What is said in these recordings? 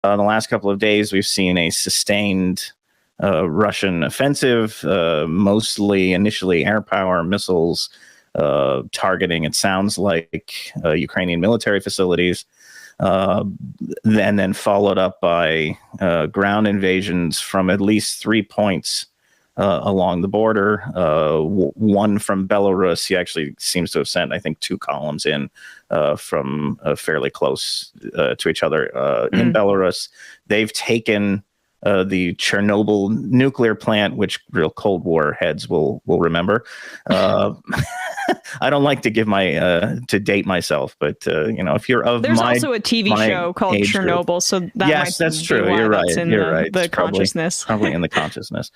the last couple of days, we've seen a sustained Russian offensive, mostly initially air power missiles targeting, it sounds like, Ukrainian military facilities, then followed up by ground invasions from at least 3 points along the border. One from Belarus. He actually seems to have sent, I think, 2 columns in from fairly close to each other in Belarus. They've taken the Chernobyl nuclear plant, which real Cold War heads will remember. I don't like to give to date myself, but if you're of there's also a TV show called Chernobyl, group, so that that's true. You're right. You're right. The consciousness, probably in the consciousness.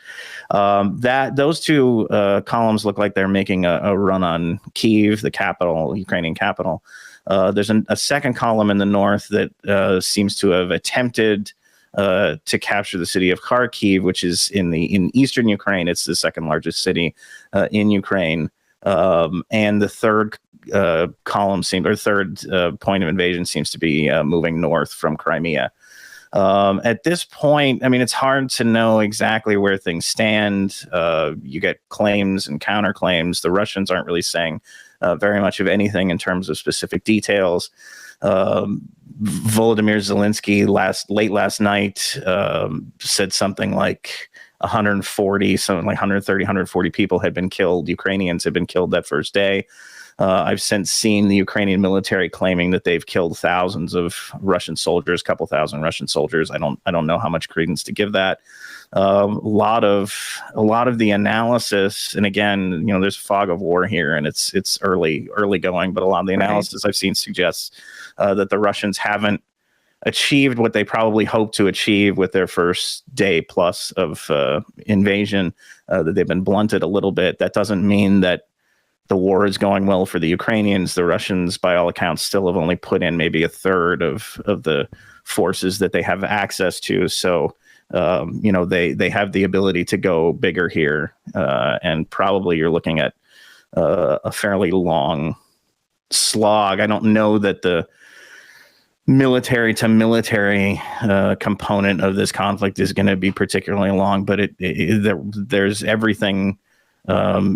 That those 2 columns look like they're making a run on Kyiv, the capital, Ukrainian capital. There's a second column in the north that seems to have attempted to capture the city of Kharkiv, which is in eastern Ukraine. It's the second largest city in Ukraine. And the third third point of invasion seems to be moving north from Crimea. At this point, I mean, it's hard to know exactly where things stand. You get claims and counterclaims. The Russians aren't really saying very much of anything in terms of specific details. Volodymyr Zelensky late last night said something like 140 people had been killed. Ukrainians had been killed that first day. I've since seen the Ukrainian military claiming that they've killed thousands of Russian soldiers, a couple thousand Russian soldiers. I don't know how much credence to give that. A lot of the analysis, and again, there's fog of war here, and it's early going, but a lot of the analysis I've seen suggests that the Russians haven't achieved what they probably hoped to achieve with their first day plus of invasion, that they've been blunted a little bit. That doesn't mean that the war is going well for the Ukrainians. The Russians, by all accounts, still have only put in maybe a third of the forces that they have access to. So, they have the ability to go bigger here. And probably you're looking at a fairly long slog. I don't know that the military to military component of this conflict is going to be particularly long, but there's everything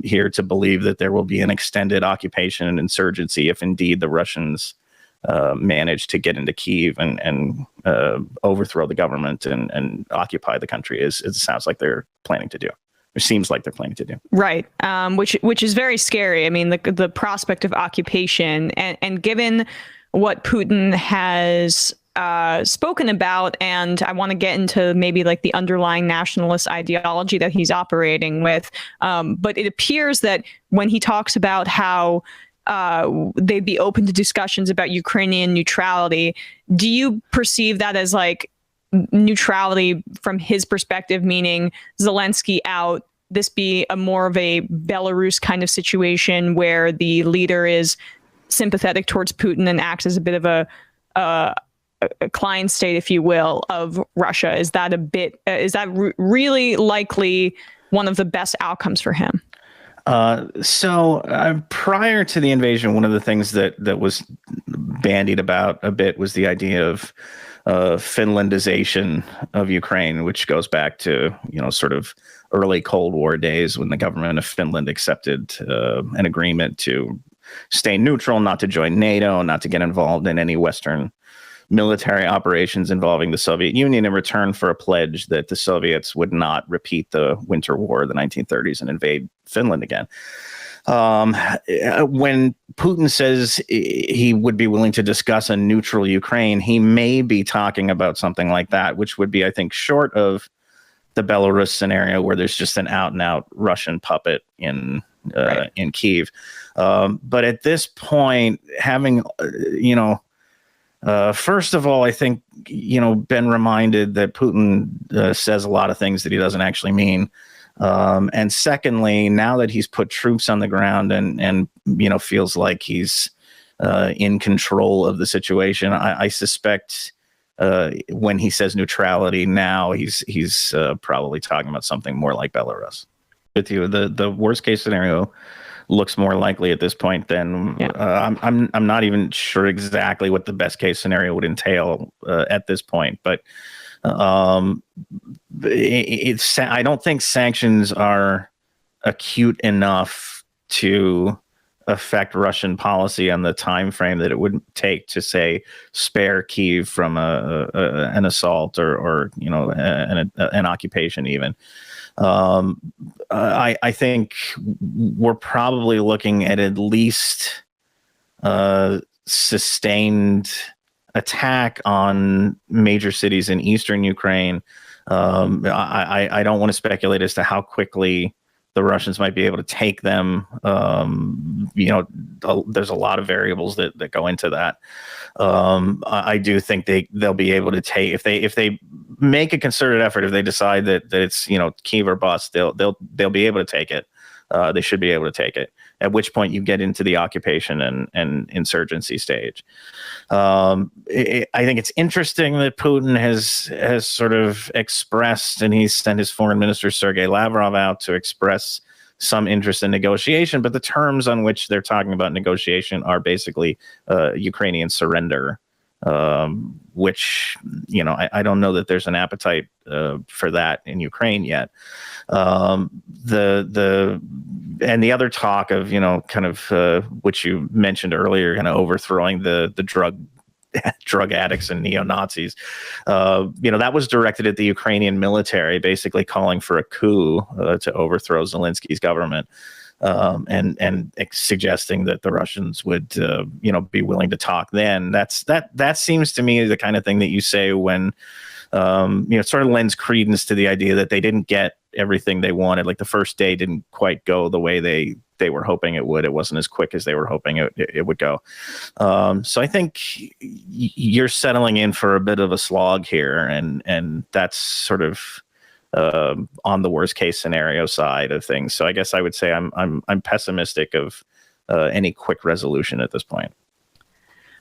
here to believe that there will be an extended occupation and insurgency if indeed the Russians manage to get into Kyiv and overthrow the government and occupy the country, as it sounds like they're planning to do. It seems like they're planning to do. Right, which is very scary. I mean, the prospect of occupation, and given what Putin has spoken about, and I want to get into maybe like the underlying nationalist ideology that he's operating with. But it appears that when he talks about how they'd be open to discussions about Ukrainian neutrality, do you perceive that as like neutrality from his perspective, meaning Zelensky out, this be a more of a Belarus kind of situation where the leader is sympathetic towards Putin and acts as a bit of a client state, if you will, of Russia? Is that really likely one of the best outcomes for him? So prior to the invasion, one of the things that was bandied about a bit was the idea of Finlandization of Ukraine, which goes back to, sort of early Cold War days when the government of Finland accepted an agreement to stay neutral, not to join NATO, not to get involved in any Western military operations involving the Soviet Union, in return for a pledge that the Soviets would not repeat the Winter War of the 1930s and invade Finland again. When Putin says he would be willing to discuss a neutral Ukraine, he may be talking about something like that, which would be, I think, short of the Belarus scenario where there's just an out-and-out Russian puppet in Kyiv. But at this point, having, first of all, I think, been reminded that Putin says a lot of things that he doesn't actually mean. And secondly, now that he's put troops on the ground and feels like he's in control of the situation, I suspect when he says neutrality now, he's probably talking about something more like Belarus. With you, the worst case scenario looks more likely at this point than I'm not even sure exactly what the best case scenario would entail at this point, but I don't think sanctions are acute enough to affect Russian policy on the time frame that it would take to, say, spare Kyiv from an assault or an occupation even. I think we're probably looking at least sustained attack on major cities in eastern Ukraine. I don't want to speculate as to how quickly the Russians might be able to take them. There's a lot of variables that go into that. I do think they'll be able to take, if they make a concerted effort, if they decide that it's Kyiv or bust, they'll be able to take it. They should be able to take it. At which point you get into the occupation and insurgency stage. I think it's interesting that Putin has sort of expressed, and he's sent his foreign minister Sergei Lavrov out to express some interest in negotiation, but the terms on which they're talking about negotiation are basically Ukrainian surrender, which I don't know that there's an appetite for that in Ukraine yet. And the other talk of kind of which you mentioned earlier, kind of overthrowing the drug addicts and neo-Nazis, that was directed at the Ukrainian military, basically calling for a coup to overthrow Zelensky's government. And suggesting that the Russians would, be willing to talk. Then that seems to me the kind of thing that you say when, it sort of lends credence to the idea that they didn't get everything they wanted. Like the first day didn't quite go the way they were hoping it would. It wasn't as quick as they were hoping it would go. So I think you're settling in for a bit of a slog here, and that's sort of on the worst case scenario side of things. So I guess I would say I'm pessimistic of any quick resolution at this point.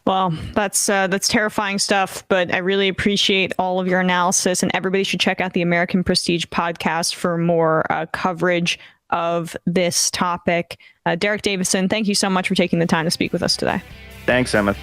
Well, that's terrifying stuff, but I really appreciate all of your analysis, and everybody should check out the American Prestige podcast for more coverage of this topic. Derek Davison, thank you so much for taking the time to speak with us today. Thanks, Emma.